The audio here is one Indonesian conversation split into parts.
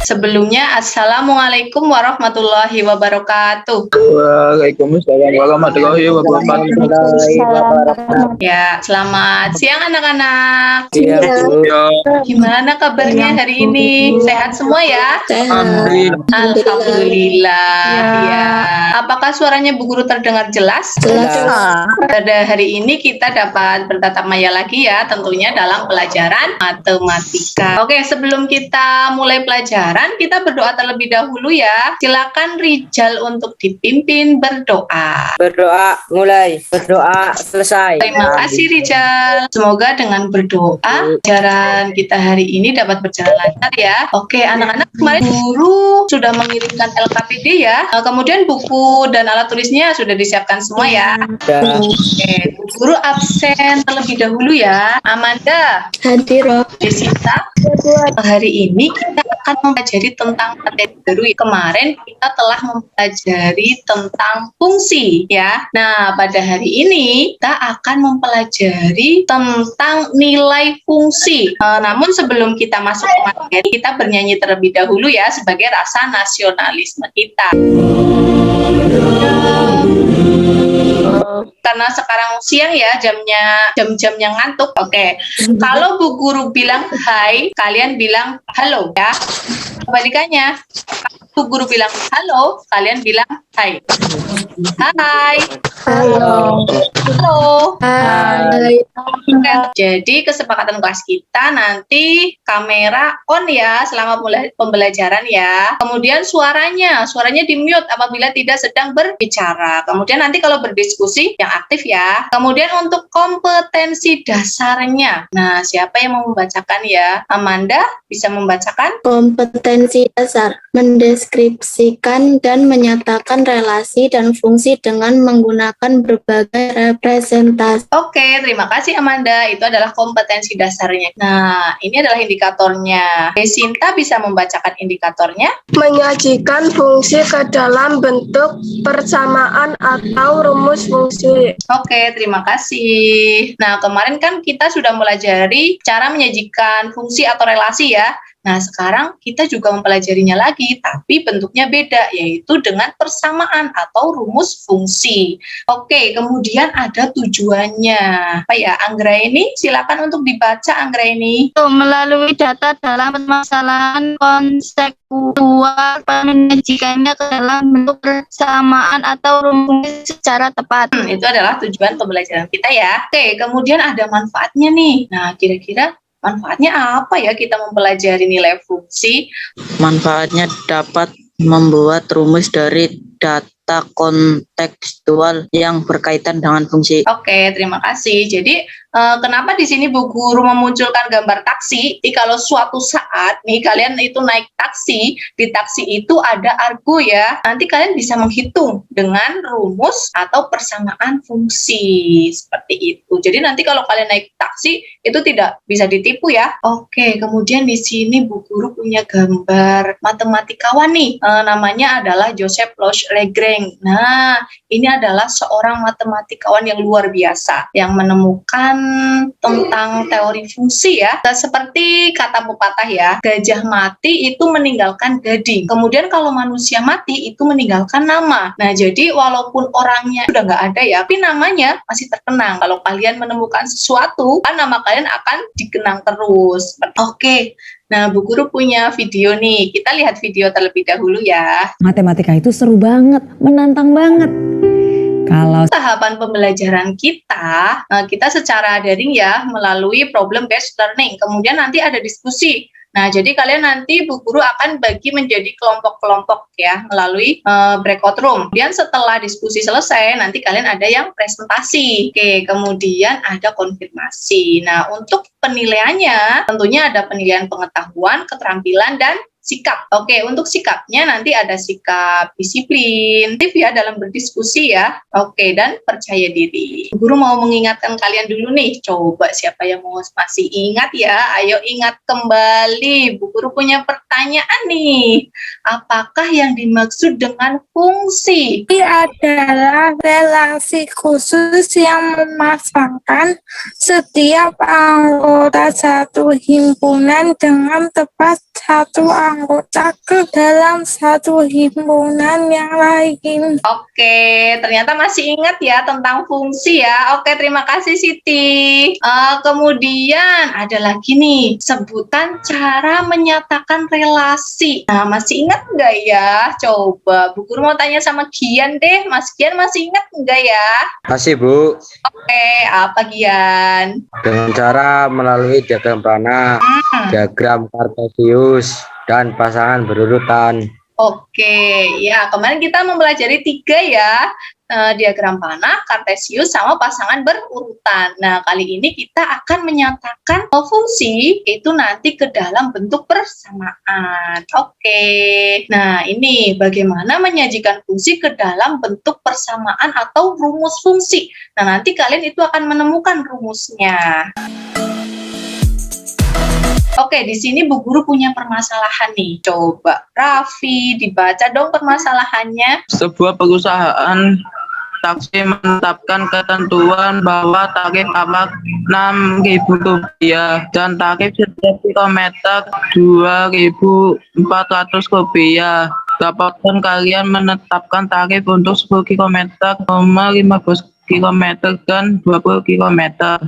Sebelumnya, Assalamualaikum warahmatullahi wabarakatuh. Waalaikumsalam warahmatullahi wabarakatuh. Ya, selamat siang anak-anak. Iya, Bu. Gimana kabarnya hari ini? Sehat semua ya? Alhamdulillah. Ya. Apakah suaranya Bu Guru terdengar jelas? Pada hari ini kita dapat bertatap maya lagi ya, tentunya dalam pelajaran matematika. Oke, sebelum kita mulai pelajaran, kita berdoa terlebih dahulu ya. Silakan Rijal untuk dipimpin berdoa. Berdoa mulai, berdoa selesai. Terima kasih Rijal. Semoga dengan berdoa pelajaran kita hari ini dapat berjalan lancar ya. Oke, anak-anak, kemarin guru sudah mengirimkan LKPD ya. Kemudian buku dan alat tulisnya sudah disiapkan semua ya. Oke, guru absen terlebih dahulu ya. Amanda, Hadir. Desita, hari ini kita akan mempelajari tentang materi baru. Kemarin kita telah mempelajari tentang fungsi ya. Nah, pada hari ini kita akan mempelajari tentang nilai fungsi. Namun sebelum kita masuk ke materi, kita bernyanyi terlebih dahulu ya sebagai rasa nasionalisme kita. Karena sekarang siang ya, jam-jamnya ngantuk. Oke. Kalau Bu Guru bilang hai, kalian bilang halo ya. Kebalikannya, Bu Guru bilang halo, kalian bilang hai. Hai. Halo. Halo. Hai. Oke, jadi kesepakatan kelas kita nanti kamera on ya selama pembelajaran ya. Kemudian suaranya di mute apabila tidak sedang berbicara. Kemudian nanti kalau berdiskusi yang aktif ya. Kemudian untuk kompetensi dasarnya. Nah, siapa yang mau membacakan ya? Amanda bisa membacakan? Kompetensi dasar mendeskripsikan dan menyatakan relasi dan fungsi dengan menggunakan berbagai representasi. Oke, terima kasih Amanda. Itu adalah kompetensi dasarnya. Nah, ini adalah indikatornya. Sinta bisa membacakan indikatornya? Menyajikan fungsi ke dalam bentuk persamaan atau rumus fungsi. Oke, terima kasih. Nah, kemarin kan kita sudah mempelajari cara menyajikan fungsi atau relasi ya. Nah, sekarang kita juga mempelajarinya lagi, tapi bentuknya beda, yaitu dengan persamaan atau rumus fungsi. Oke, kemudian ada tujuannya. Apa ya, Anggraini? Silakan untuk dibaca, Anggraini. Melalui data dalam permasalahan konseptual, menyajikannya ke dalam bentuk persamaan atau rumus secara tepat. Itu adalah tujuan pembelajaran kita ya. Oke, kemudian ada manfaatnya nih. Nah, kira-kira manfaatnya apa ya kita mempelajari nilai fungsi? Manfaatnya dapat membuat rumus dari data kontekstual yang berkaitan dengan fungsi. Oke, terima kasih. Jadi kenapa di sini Bu Guru memunculkan gambar taksi? Jadi kalau suatu saat nih kalian itu naik taksi, di taksi itu ada argo ya. Nanti kalian bisa menghitung dengan rumus atau persamaan fungsi seperti itu. Jadi nanti kalau kalian naik taksi itu tidak bisa ditipu ya. Oke, kemudian di sini Bu Guru punya gambar matematikawan nih. Namanya adalah Joseph Lagrange. Nah, ini adalah seorang matematikawan yang luar biasa yang menemukan tentang teori fungsi ya. Seperti kata pepatah ya, gajah mati itu meninggalkan gading. Kemudian kalau manusia mati itu meninggalkan nama. Nah, jadi walaupun orangnya sudah nggak ada ya, tapi namanya masih terkenang. Kalau kalian menemukan sesuatu, kan nama kalian akan dikenang terus. Oke. Nah, Bu Guru punya video nih. Kita lihat video terlebih dahulu ya. Matematika itu seru banget, menantang banget. Kalau tahapan pembelajaran kita secara daring ya melalui problem based learning. Kemudian nanti ada diskusi. Nah, jadi kalian nanti Bu Guru akan bagi menjadi kelompok-kelompok ya melalui breakout room. Kemudian setelah diskusi selesai, nanti kalian ada yang presentasi. Oke, kemudian ada konfirmasi. Nah, untuk penilaiannya tentunya ada penilaian pengetahuan, keterampilan, dan sikap. Oke, untuk sikapnya nanti ada sikap disiplin, aktif ya dalam berdiskusi ya. Oke, dan percaya diri. Guru mau mengingatkan kalian dulu nih. Coba siapa yang masih ingat ya? Ayo ingat kembali. Bu Guru punya pertanyaan nih. Apakah yang dimaksud dengan fungsi? Ini adalah relasi khusus yang memasangkan setiap anggota satu himpunan dengan tepat satu anggota anggota ke dalam satu himpunan yang lain. Oke, ternyata masih ingat ya tentang fungsi ya. Oke, terima kasih Siti. Kemudian ada lagi nih, sebutan cara menyatakan relasi. Nah, masih ingat nggak ya? Coba Bu Guru mau tanya sama Gian deh. Mas Gian masih ingat nggak ya? Masih, Bu. Oke, apa Gian? Dengan cara melalui diagram panah, diagram kartesius, dan pasangan berurutan. Oke, ya kemarin kita mempelajari 3 ya, diagram panah, kartesius, sama pasangan berurutan. Nah, kali ini kita akan menyatakan fungsi itu nanti ke dalam bentuk persamaan. Oke, nah ini bagaimana menyajikan fungsi ke dalam bentuk persamaan atau rumus fungsi. Nah, nanti kalian itu akan menemukan rumusnya. Oke, di sini Bu Guru punya permasalahan nih. Coba Raffi dibaca dong permasalahannya. Sebuah perusahaan taksi menetapkan ketentuan bahwa tarif awak Rp6.000 dan tarif setiap kilometer Rp2.400. Dapatkan kalian menetapkan tarif untuk 10 km, 15 km dan 20 km.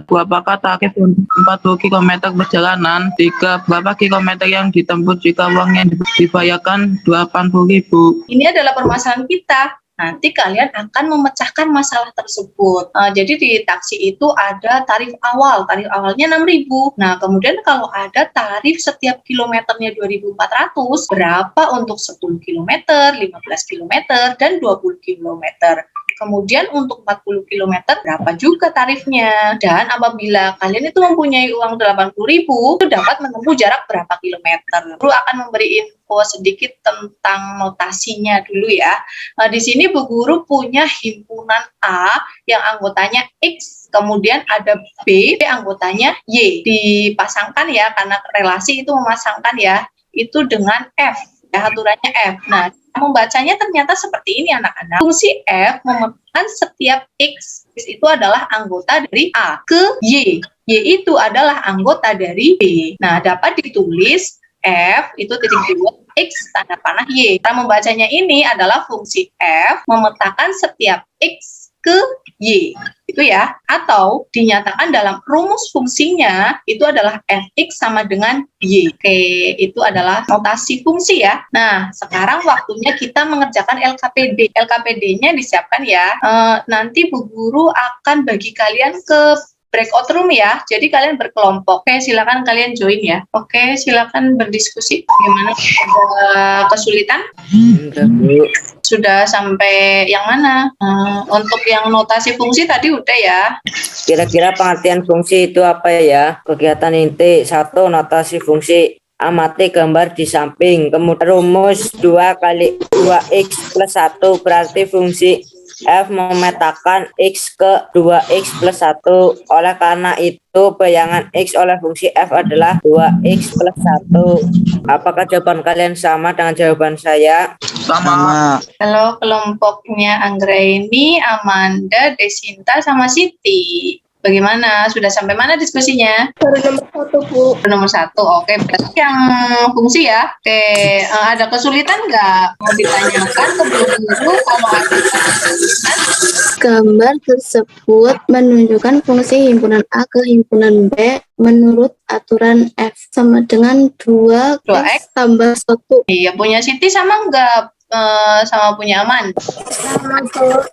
Berapakah tarif untuk 40 km perjalanan? 3. Berapa kilometer yang ditempuh jika uang yang dibayarkan Rp80.000? Ini adalah permasalahan kita. Nanti kalian akan memecahkan masalah tersebut. Jadi di taksi itu ada tarif awal. Tarif awalnya 6.000. Nah, kemudian kalau ada tarif setiap kilometernya 2.400, berapa untuk 10 km, 15 km, dan 20 km? Kemudian untuk 40 km berapa juga tarifnya? Dan apabila kalian itu mempunyai uang 80.000, itu dapat menempuh jarak berapa kilometer? Guru akan memberi info sedikit tentang notasinya dulu ya. Di sini Bu Guru punya himpunan A yang anggotanya X, kemudian ada B anggotanya Y. Dipasangkan ya, karena relasi itu memasangkan ya, itu dengan F. Ya, aturannya F. Nah, membacanya ternyata seperti ini anak-anak. Fungsi F memetakan setiap X. X itu adalah anggota dari A ke Y. Y itu adalah anggota dari B. Nah, dapat ditulis F itu titik 2 X tanda panah Y. Cara membacanya ini adalah fungsi F memetakan setiap X ke Y, itu ya, atau dinyatakan dalam rumus fungsinya itu adalah Fx sama dengan Y. Oke, itu adalah notasi fungsi ya. Nah, sekarang waktunya kita mengerjakan LKPD. LKPD-nya disiapkan ya. Nanti Bu Guru akan bagi kalian ke breakout room ya, jadi kalian berkelompok. Oke, silakan kalian join ya. Oke, silakan berdiskusi. Gimana? Ada kesulitan? Sudah sampai yang mana? Untuk yang notasi fungsi tadi udah ya. Kira-kira pengertian fungsi itu apa ya? Kegiatan inti 1. Notasi fungsi. Amati gambar di samping. Kemudian rumus 2 kali 2x plus 1 berarti fungsi F memetakan X ke 2X plus 1. Oleh karena itu, bayangan X oleh fungsi F adalah 2X plus 1. Apakah jawaban kalian sama dengan jawaban saya? Sama. Kalau kelompoknya Anggraini, Amanda, Desinta, sama Siti. Bagaimana? Sudah sampai mana diskusinya? Baru nomor 1, Bu. Nomor 1, oke. Berarti yang fungsi ya. Oke, ada kesulitan nggak? Mau ditanyakan ke Bu Guru kalau ada kesulitan? Gambar tersebut menunjukkan fungsi himpunan A ke himpunan B menurut aturan F sama dengan 2X 2X tambah 1. Iya, punya Siti sama nggak? Sama punya Aman?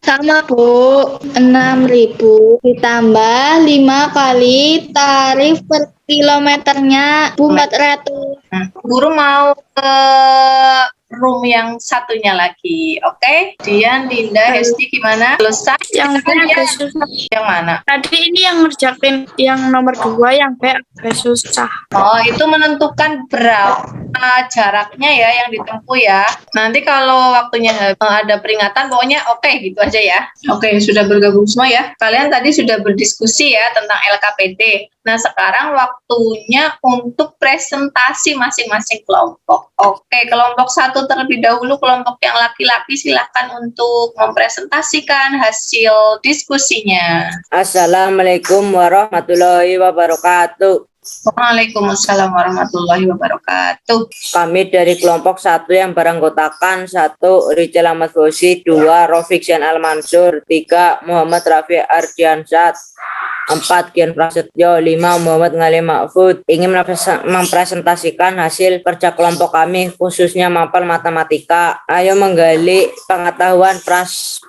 Sama Bu, 6.000 ditambah 5 kali tarif per kilometernya 400. Guru mau ke room yang satunya lagi, oke? Dian, Dinda, Hesti gimana? Selesai? Yang B agak susah. Yang mana? Tadi ini yang ngerjain yang nomor 2, yang B agak susah. Oh, itu menentukan berapa jaraknya ya yang ditempuh ya. Nanti kalau waktunya ada peringatan, pokoknya oke gitu aja ya. Oke, sudah bergabung semua ya. Kalian tadi sudah berdiskusi ya tentang LKPD. Nah, sekarang waktunya untuk presentasi masing-masing kelompok. Oke, kelompok 1 terlebih dahulu, kelompok yang laki-laki silakan untuk mempresentasikan hasil diskusinya. Assalamualaikum warahmatullahi wabarakatuh. Waalaikumsalam warahmatullahi wabarakatuh. Kami dari kelompok 1 yang beranggotakan 1. Rijal Ahmad Fauzi, 2. Rafiq Zain Al Mansur, 3. Muhammad Rafi Ardiansat, 4. Gian Prasetyo, 5. Muhammad Ngali Mahfud ingin mempresentasikan hasil kerja kelompok kami khususnya mapel matematika. Ayo menggali pengetahuan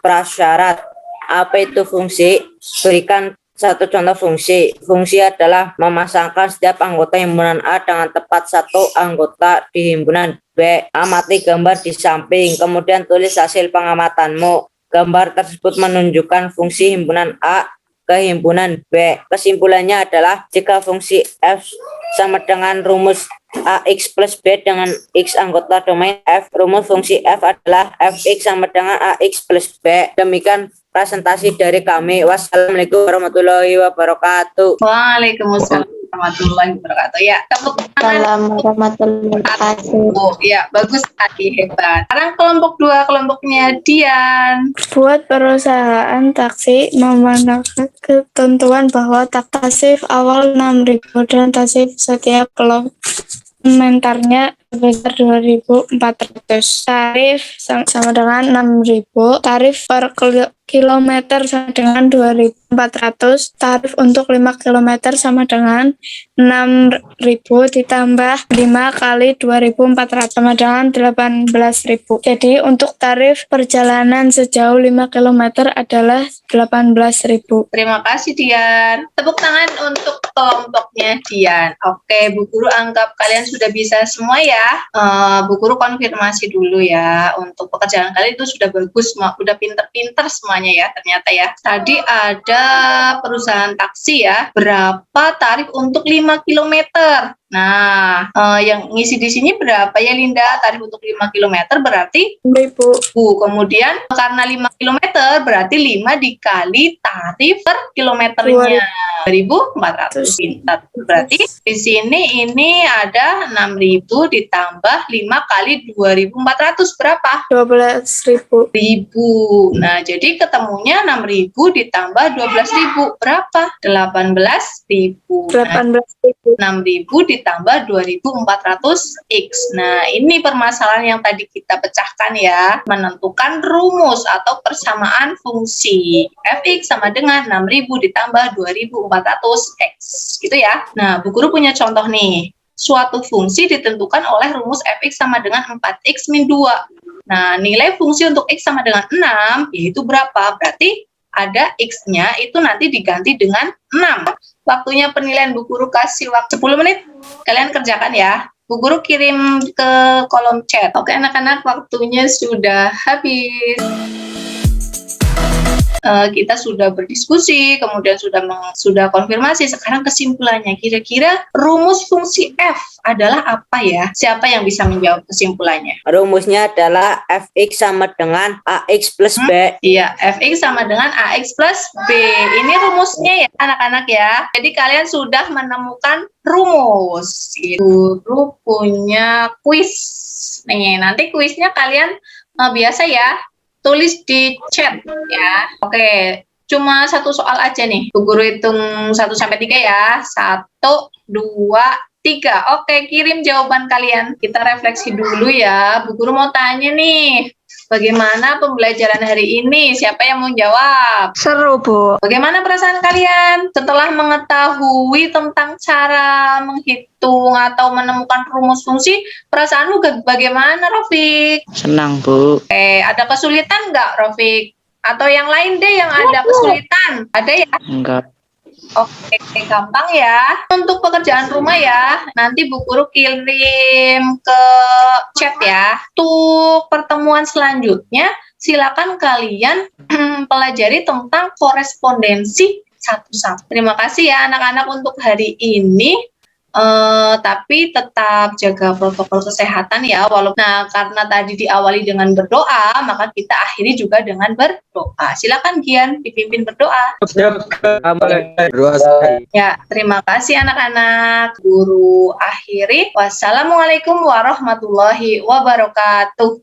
prasyarat. Apa itu fungsi? Berikan satu contoh fungsi. Fungsi adalah memasangkan setiap anggota himpunan A dengan tepat satu anggota di himpunan B. Amati gambar di samping, kemudian tulis hasil pengamatanmu. Gambar tersebut menunjukkan fungsi himpunan A ke himpunan B. Kesimpulannya adalah jika fungsi F sama dengan rumus AX plus B dengan X anggota domain F, rumus fungsi F adalah Fx sama dengan AX plus B. Demikian presentasi dari kami. Wassalamualaikum warahmatullahi wabarakatuh. Waalaikumsalam warahmatullahi wabarakatuh. Ya, tepuk tangan. Assalamualaikum warahmatullahi wabarakatuh. Oh, ya, bagus sekali, hebat. Sekarang kelompok 2, kelompoknya Dian. Buat perusahaan taksi memenuhi ketentuan bahwa tasif awal 6.000 dan tasif setiap kilometernya sebesar 2.400. Tarif sama dengan 6.000. Tarif per kilometer sama dengan 2.400. Tarif untuk 5 kilometer sama dengan 6.000 ditambah 5 kali 2.400 sama dengan 18.000. Jadi untuk tarif perjalanan sejauh 5 kilometer adalah 18.000. Terima kasih, Dian. Tepuk tangan untuk kelompoknya Dian. Oke, Bu Guru anggap kalian sudah bisa semua ya. Bu Guru konfirmasi dulu ya. Untuk pekerjaan kalian itu sudah bagus, udah pinter-pinter semuanya ya ternyata ya. Tadi ada perusahaan taksi ya. Berapa tarif untuk 5 kilometer? Nah, yang ngisi di sini berapa ya Linda? Tarif untuk 5 kilometer berarti 6.000. Kemudian karena 5 kilometer berarti 5 dikali tarif per kilometernya 2.400. Pintar. Berarti di sini ini ada 6.000 ditambah 5 kali 2.400 berapa? 12.000. Nah, jadi ketemunya 6.000 ditambah 12.000 berapa? 18.000. 18.000. 6.000 ditambah 2.400 X. Nah, ini permasalahan yang tadi kita pecahkan ya. Menentukan rumus atau persamaan fungsi. Fx sama dengan 6.000 ditambah 2.400 X. Gitu ya. Nah, Bu Guru punya contoh nih. Suatu fungsi ditentukan oleh rumus Fx sama dengan 4X min 2. Nah, nilai fungsi untuk X sama dengan 6, yaitu berapa? Berarti ada X-nya itu nanti diganti dengan 6. Waktunya penilaian Bu Guru kasih waktu 10 menit. Kalian kerjakan ya. Bu Guru kirim ke kolom chat. Oke anak-anak, waktunya sudah habis. Kita sudah berdiskusi, kemudian sudah konfirmasi. Sekarang kesimpulannya, kira-kira rumus fungsi F adalah apa ya? Siapa yang bisa menjawab kesimpulannya? Rumusnya adalah Fx sama dengan Ax plus B. Iya, Fx sama dengan Ax plus B. Ini rumusnya ya anak-anak ya. Jadi kalian sudah menemukan rumus. Guru punya kuis. Nih, nanti kuisnya kalian biasa ya. Tulis di chat ya. Oke, cuma satu soal aja nih. Bu Guru hitung 1 sampai 3 ya. 1, 2, 3. Oke, kirim jawaban kalian. Kita refleksi dulu ya. Bu Guru mau tanya nih. Bagaimana pembelajaran hari ini? Siapa yang mau jawab? Seru, Bu. Bagaimana perasaan kalian setelah mengetahui tentang cara menghitung atau menemukan rumus fungsi? Perasaanmu bagaimana, Rafiq? Senang, Bu. Ada kesulitan nggak, Rafiq? Atau yang lain deh yang ada kesulitan? Ada ya? Enggak. Oke, gampang ya. Untuk pekerjaan rumah ya, nanti Bu Guru kirim ke chat ya. Untuk pertemuan selanjutnya, silakan kalian pelajari tentang korespondensi satu-satu. Terima kasih ya anak-anak untuk hari ini. Tapi tetap jaga protokol kesehatan ya. Nah, karena tadi diawali dengan berdoa, maka kita akhiri juga dengan berdoa. Silakan Gian dipimpin berdoa. Ya, terima kasih anak-anak. Guru akhiri. Wassalamualaikum warahmatullahi wabarakatuh.